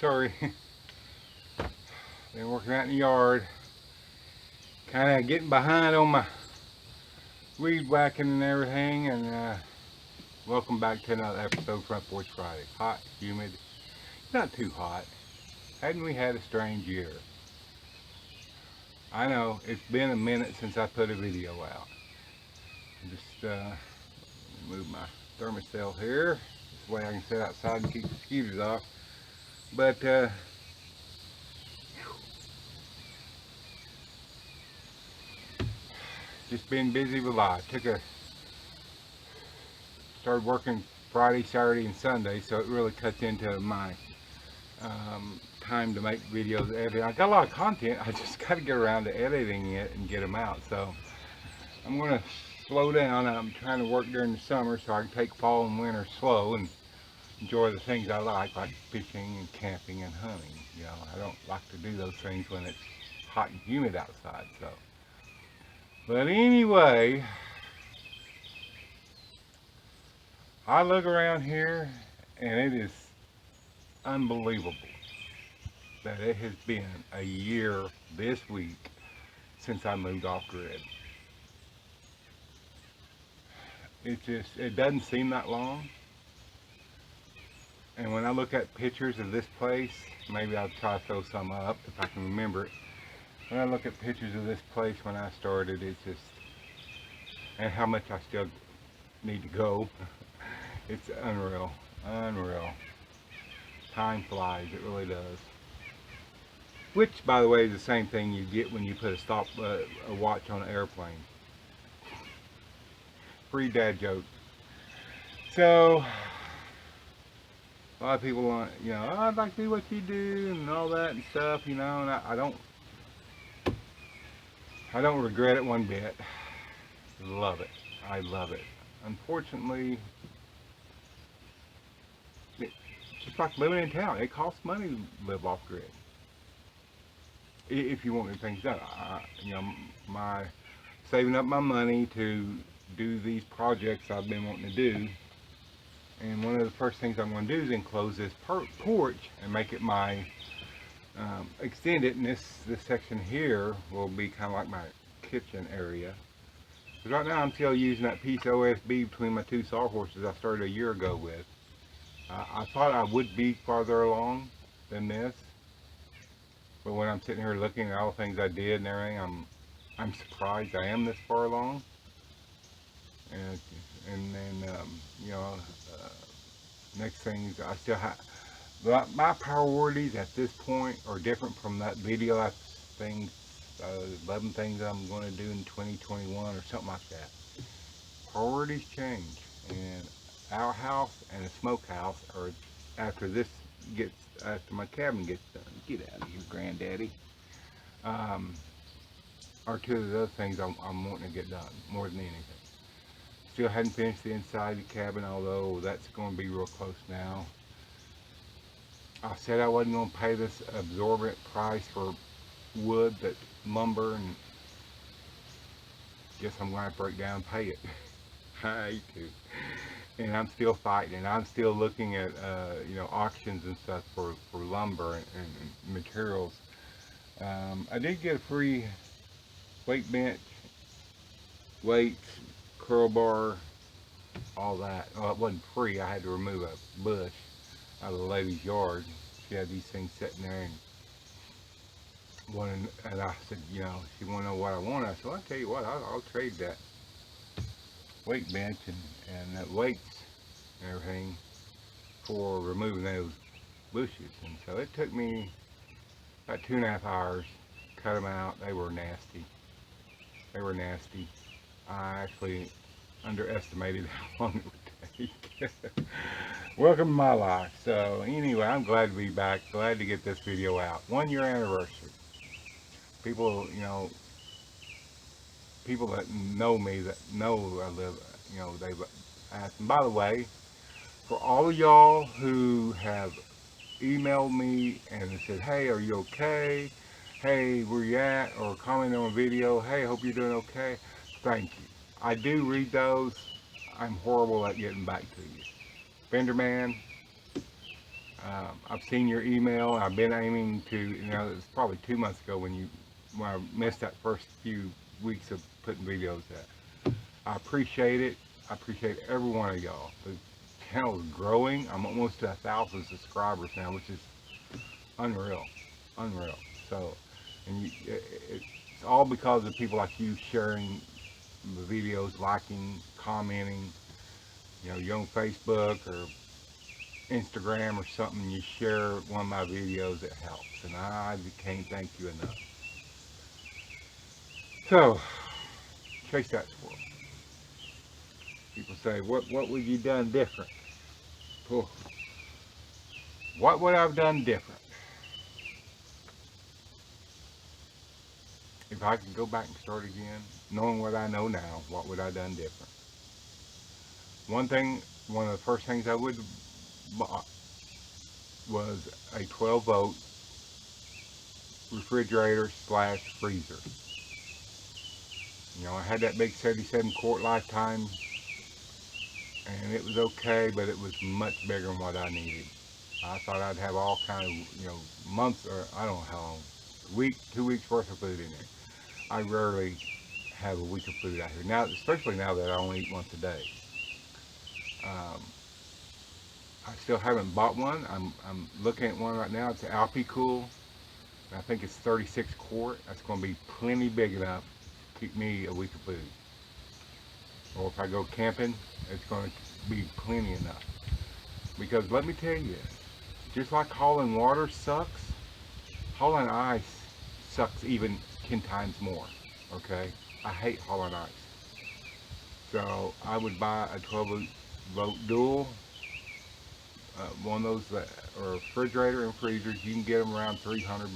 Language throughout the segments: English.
sorry. Been working out in the yard. Kind of getting behind on my weed whacking and everything. And welcome back to another episode of Front Porch Friday. Hot, humid, not too hot. Hadn't we had a strange year? I know, it's been a minute since I put a video out. Just move my thermocell here. This way I can sit outside and keep the mosquitoes off. But just been busy with life. Started working Friday, Saturday, and Sunday, so it really cuts into my time to make videos, editing. I got a lot of content. I just got to get around to editing it and get them out. So I'm going to slow down. I'm trying to work during the summer so I can take fall and winter slow and enjoy the things I like fishing and camping and hunting. You know, I don't like to do those things when it's hot and humid outside. So, but anyway, I look around here and it is unbelievable that it has been a year this week since I moved off grid. It doesn't seem that long. And when I look at pictures of this place, maybe I'll try to throw some up if I can remember it. When I look at pictures of this place when I started, it's just, and how much I still need to go, it's unreal, unreal. Time flies, it really does. Which, by the way, is the same thing you get when you put a watch on an airplane. Free dad joke. So, a lot of people want, you know, oh, I'd like to do what you do and all that and stuff, you know, and I don't regret it one bit. Love it. I love it. Unfortunately, it's just like living in town. It costs money to live off grid. If you want things done, you know, my saving up my money to do these projects I've been wanting to do. And one of the first things I'm going to do is enclose this porch and make it my, extend it, and this section here will be kind of like my kitchen area. Because right now I'm still using that piece of OSB between my two sawhorses I started a year ago with. I thought I would be farther along than this, but when I'm sitting here looking at all the things I did and everything, I'm surprised I am this far along. And then you know, next things I still have. My priorities at this point are different from that video. That's things, 11 things I'm going to do in 2021 or something like that. Priorities change, and our house and a smokehouse are after my cabin gets done. Get out of here, granddaddy. Are two of the other things I'm wanting to get done more than anything. Still hadn't finished the inside of the cabin, although that's going to be real close now. I said I wasn't going to pay this absorbent price for wood, that lumber, and guess I'm going to break down and pay it. I hate to. And I'm still fighting, and I'm still looking at you know, auctions and stuff for lumber and materials. I did get a free weight bench, weights, curl bar, all that. Well, it wasn't free. I had to remove a bush out of the lady's yard. She had these things sitting there, and I said, you know, she wanted to know what I wanted. I said, well, I'll tell you what, I'll trade that weight bench and that weights and everything for removing those bushes. And so it took me about 2.5 hours to cut them out. They were nasty. They were nasty. I actually underestimated how long it would take. Welcome to my life. So anyway, I'm glad to be back. Glad to get this video out. 1 year anniversary. People, you know, people that know me, that know I live, you know, they've asked. And by the way, for all of y'all who have emailed me and said, hey, are you okay? Hey, where you at? Or comment on a video, hey, hope you're doing okay. Thank you. I do read those. I'm horrible at getting back to you. Fender Man, I've seen your email. I've been aiming to, it's probably 2 months ago when I missed that first few weeks of putting videos out. I appreciate it. I appreciate every one of y'all. The channel is growing. I'm almost to 1,000 subscribers now, which is unreal, unreal. So, and it's all because of people like you sharing the videos, liking, commenting. You're on Facebook or Instagram or something, you share one of my videos, it helps. And I can't thank you enough. So, chase that squirrel. People say, what would you done different? Oh, what would I've done different? If I could go back and start again, knowing what I know now, what would I done different? One of the first things I would bought was a 12-volt refrigerator slash freezer. I had that big 77 quart Lifetime, and it was okay, but it was much bigger than what I needed. I thought I'd have all kind of, months, or I don't know how long, a week, 2 weeks worth of food in there. I rarely have a week of food out here now, especially now that I only eat once a day. I still haven't bought one. I'm looking at one right now. It's an Alpi-Cool. I think it's 36 quart. That's going to be plenty big enough to keep me a week of food. Or if I go camping, it's going to be plenty enough. Because let me tell you, just like hauling water sucks, hauling ice sucks even 10 times more. Okay? I hate hauling ice. So I would buy a 12-volt dual, one of those that are refrigerator and freezers. You can get them around $300,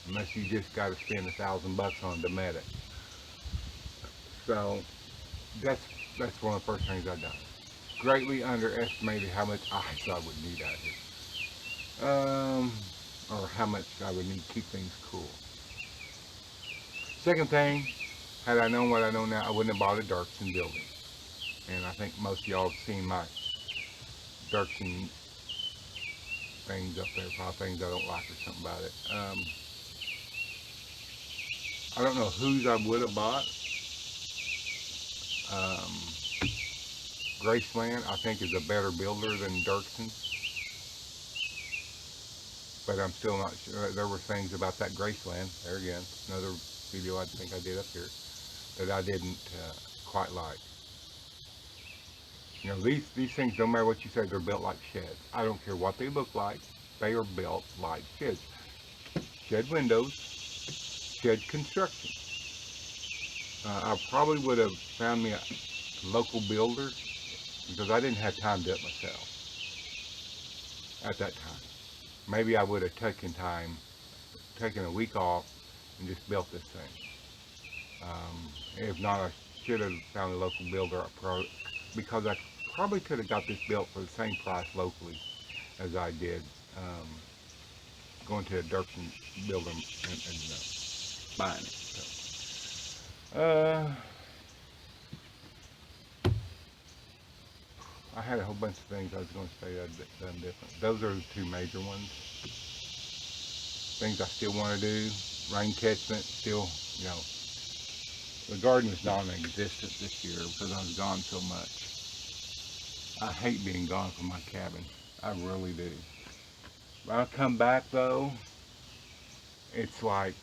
unless you just got to spend $1,000 on Dometic. So that's one of the first things I've done. Greatly underestimated how much ice I would need out here, or how much I would need to keep things cool. Second thing, had I known what I know now, I wouldn't have bought a Dirksen building. And I think most of y'all have seen my Dirksen things up there, probably things I don't like or something about it. I don't know whose I would have bought. Graceland, I think, is a better builder than Dirksen, but I'm still not sure. There were things about that Graceland, there again, another video I think I did up here, that I didn't quite like. These things, no matter what you say, they're built like sheds. I don't care what they look like, they are built like sheds. Shed windows, shed construction. I probably would have found me a local builder, because I didn't have time to do it myself at that time. Maybe I would have taken a week off and just built this thing. If not, I should have found a local builder, because I probably could have got this built for the same price locally as I did going to a Dirksen builder and buying it. So, I had a whole bunch of things I was going to say I'd done different. Those are the two major ones. Things I still want to do. Rain catchment, still, the garden was non-existent this year because I was gone so much. I hate being gone from my cabin. I really do. When I come back though, it's like,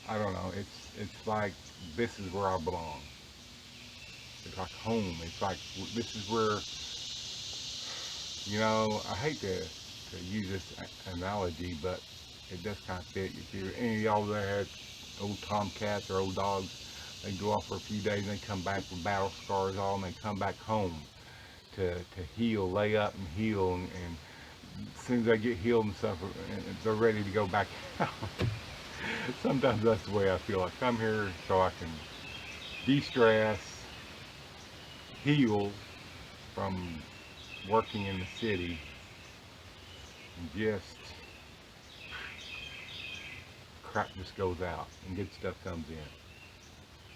I don't know, it's like this is where I belong. It's like home. It's like this is where, I hate to use this analogy, but it does kind of fit. If you're any of y'all that had old tomcats or old dogs, they go off for a few days and they come back with battle scars on, and they come back home to heal, lay up and heal, and as soon as they get healed and stuff, they're ready to go back out. Sometimes that's the way I feel. I come here so I can de-stress, heal from working in the city, and just crap just goes out and good stuff comes in.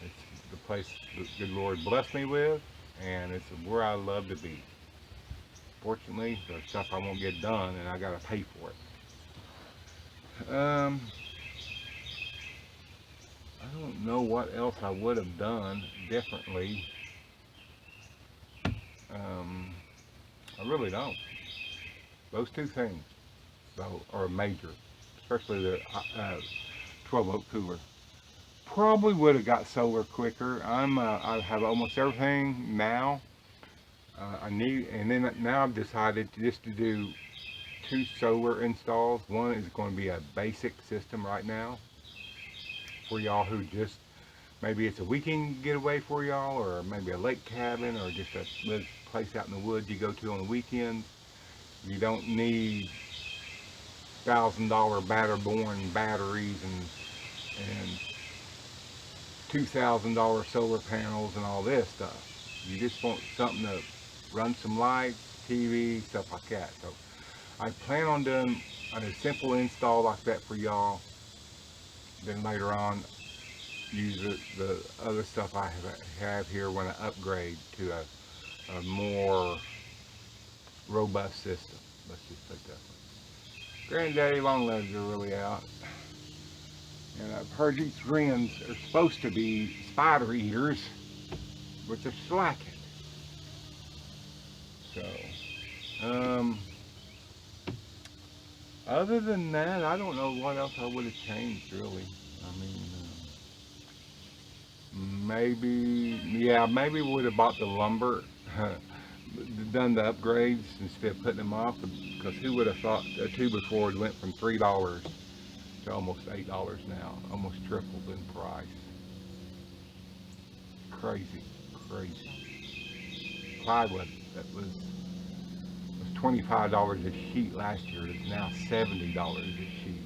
It's the place the good Lord blessed me with, and it's where I love to be. Fortunately, the stuff I won't get done, and I gotta pay for it. I don't know what else I would have done differently. Um, I really don't. Those two things, though, are major, especially the 12 volt cooler. Probably would have got solar quicker. I have almost everything now. I need, and then now I've decided just to do two solar installs. One is going to be a basic system right now for y'all who just maybe it's a weekend getaway for y'all, or maybe a lake cabin, or just a little place out in the woods you go to on the weekends. You don't need $1,000 Batterborn batteries and $2,000 solar panels and all this stuff. You just want something to run some lights, TV, stuff like that. So I plan on doing a simple install like that for y'all. Then later on, use the other stuff I have here when I upgrade to a more robust system. Let's just put that way. Granddaddy long legs are really out. And I've heard these grins are supposed to be spider eaters, but they're slacking. So, other than that, I don't know what else I would have changed really. I mean, maybe we would have bought the lumber, done the upgrades instead of putting them off, because who would have thought a 2x4 went from $3 to almost $8 now, almost tripled in price. Crazy, crazy. Plywood that was $25 a sheet last year is now $70 a sheet.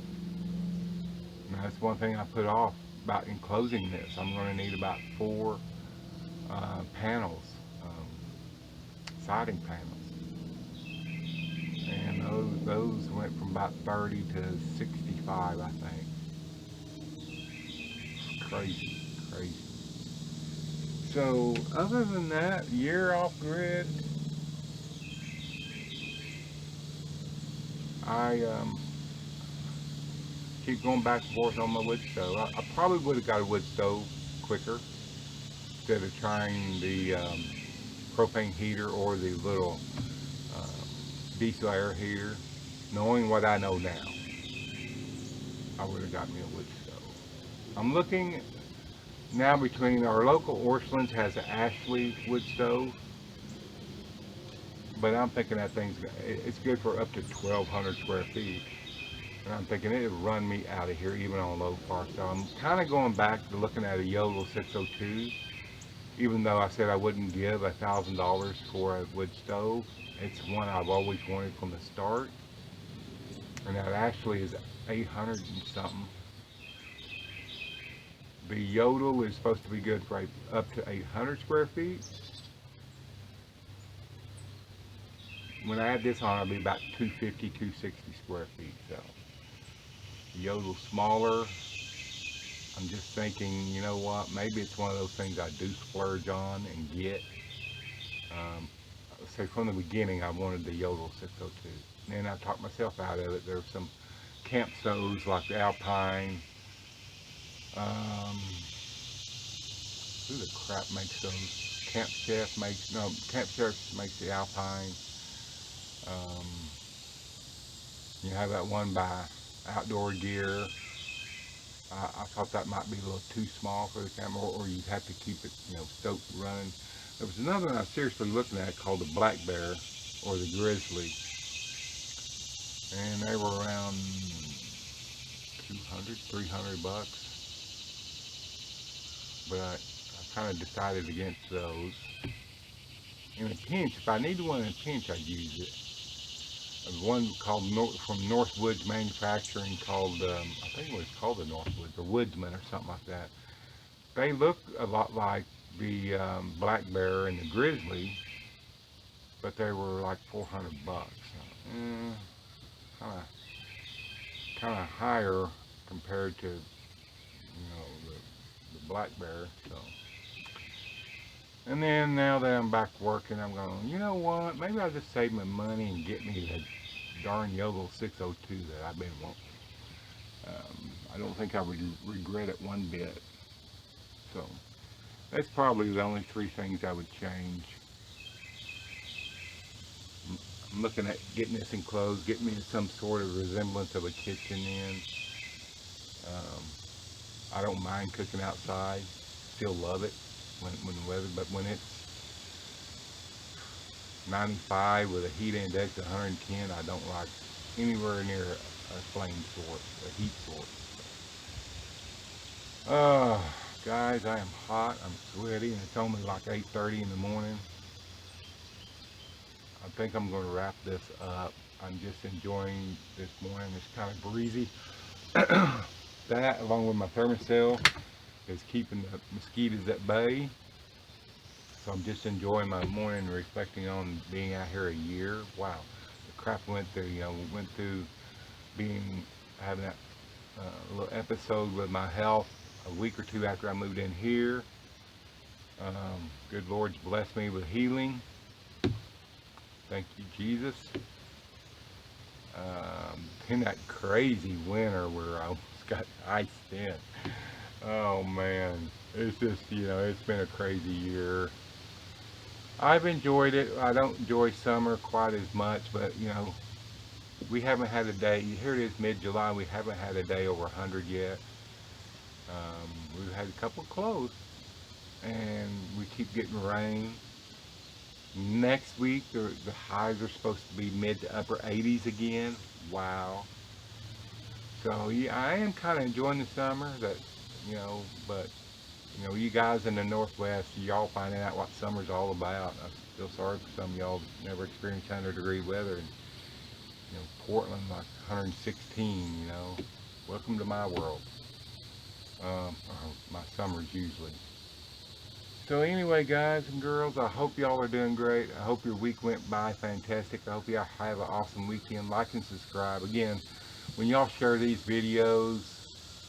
And that's one thing I put off about enclosing this. I'm going to need about 4 panels, siding panels, and those went from about 30 to 65, I think. Crazy, crazy. So other than that, year off grid, I keep going back and forth on my wood stove. I probably would have got a wood stove quicker instead of trying the propane heater or the little uh, diesel air heater. Knowing what I know now, I would have got me a wood stove. I'm looking now between our local Orchlands has an Ashley wood stove, but I'm thinking that it's good for up to 1,200 square feet. And I'm thinking it would run me out of here even on low par. So I'm kind of going back to looking at a Yodel 602, even though I said I wouldn't give $1,000 for a wood stove. It's one I've always wanted from the start. And that actually is 800 and something. The Yodel is supposed to be good for up to 800 square feet. When I add this on, it'll be about 250, 260 square feet. So the Yodel's smaller. I'm just thinking, you know what, maybe it's one of those things I do splurge on and get. Say from the beginning I wanted the Yodel 602. And I talked myself out of it. There were some camp stoves like the Alpine. Who the crap makes those? Camp Chef makes the Alpine. Um, you have that one by Outdoor Gear. I thought that might be a little too small for the camera, or you'd have to keep it, stoked running. There was another one I was seriously looking at called the Black Bear or the Grizzly, and they were around 200, 300 bucks. But I kind of decided against those. In a pinch, if I needed one in a pinch, I'd use it. One called from Northwoods Manufacturing called, I think it was called the Northwoods, or Woodsman or something like that. They look a lot like the Black Bear and the Grizzly, but they were like 400 bucks. Kind of higher compared to, the Black Bear. So And then now that I'm back working, I'm going, you know what? Maybe I'll just save my money and get me that darn Yogo 602 that I've been wanting. I don't think I would regret it one bit. So that's probably the only three things I would change. I'm looking at getting this enclosed, getting me some sort of resemblance of a kitchen in. Um, I don't mind cooking outside. Still love it when the weather, but when it's 95 with a heat index of 110, I don't like anywhere near a flame source, a heat source. Uh, Guys, I am hot. I'm sweaty, and it's only like 8:30 in the morning. I think I'm going to wrap this up. I'm just enjoying this morning. It's kind of breezy. That, along with my Thermacell, is keeping the mosquitoes at bay. So I'm just enjoying my morning, reflecting on being out here a year. Wow, the crap we went through. We went through having that little episode with my health a week or two after I moved in here. Good Lord's blessed me with healing. Thank you, Jesus. In that crazy winter where I almost got iced in. Oh man, it's just, it's been a crazy year. I've enjoyed it. I don't enjoy summer quite as much, but we haven't had a day. Here it is, mid-July. We haven't had a day over 100 yet. We've had a couple close, and we keep getting rain. Next week, the highs are supposed to be mid to upper 80s again. Wow. So yeah, I am kind of enjoying the summer. But you guys in the Northwest, y'all finding out what summer's all about. I feel sorry for some of y'all that never experienced 100-degree weather. And Portland like 116. Welcome to my world. Or my summers usually. So anyway, guys and girls, I hope y'all are doing great. I hope your week went by fantastic. I hope y'all have an awesome weekend. Like and subscribe. Again, when y'all share these videos,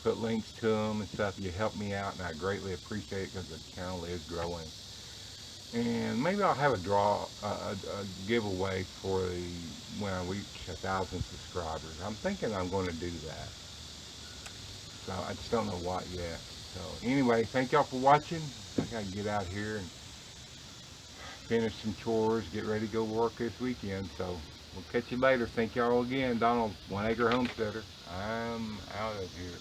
put links to them and stuff, you help me out, and I greatly appreciate it because the channel is growing. And maybe I'll have a giveaway when I reach 1,000 subscribers. I'm thinking I'm going to do that. So I just don't know what yet. So anyway, thank y'all for watching. I gotta get out here and finish some chores, get ready to go work this weekend. So we'll catch you later. Thank y'all again. Donald, 1 Acre Homesteader. I'm out of here.